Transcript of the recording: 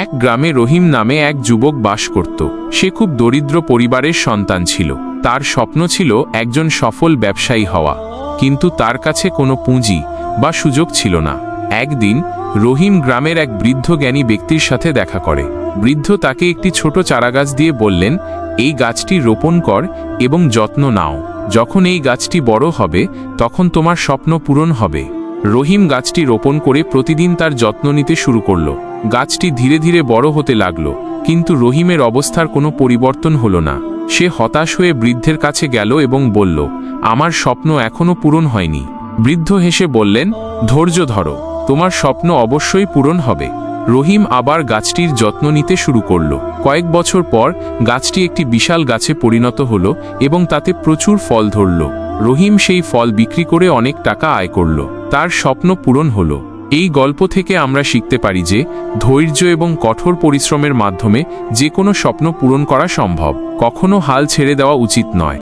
এক গ্রামে রহিম নামে এক যুবক বাস করত। সে খুব দরিদ্র পরিবারের সন্তান ছিল। তার স্বপ্ন ছিল একজন সফল ব্যবসায়ী হওয়া, কিন্তু তার কাছে কোনো পুঁজি বা সুযোগ ছিল না। একদিন রহিম গ্রামের এক বৃদ্ধ জ্ঞানী ব্যক্তির সাথে দেখা করে। বৃদ্ধ তাকে একটি ছোট চারাগাছ দিয়ে বললেন, এই গাছটি রোপণ কর এবং যত্ন নাও। যখন এই গাছটি বড় হবে তখন তোমার স্বপ্ন পূরণ হবে। রহিম গাছটি রোপণ করে প্রতিদিন তার যত্ন নিতে শুরু করল। গাছটি ধীরে ধীরে বড় হতে লাগল, কিন্তু রহিমের অবস্থার কোনো পরিবর্তন হলো না। সে হতাশ হয়ে বৃদ্ধের কাছে গেল এবং বলল, আমার স্বপ্ন এখনো পূরণ হয়নি। বৃদ্ধ হেসে বললেন, ধৈর্য ধরো, তোমার স্বপ্ন অবশ্যই পূরণ হবে। রহিম আবার গাছটির যত্ন নিতে শুরু করল। কয়েক বছর পর গাছটি একটি বিশাল গাছে পরিণত হল এবং তাতে প্রচুর ফল ধরল। রহিম সেই ফল বিক্রি করে অনেক টাকা আয় করল। তার স্বপ্ন পূরণ হল। এই গল্প থেকে আমরা শিখতে পারি যে ধৈর্য এবং কঠোর পরিশ্রমের মাধ্যমে যে কোনো স্বপ্ন পূরণ করা সম্ভব। কখনো হাল ছেড়ে দেওয়া উচিত নয়।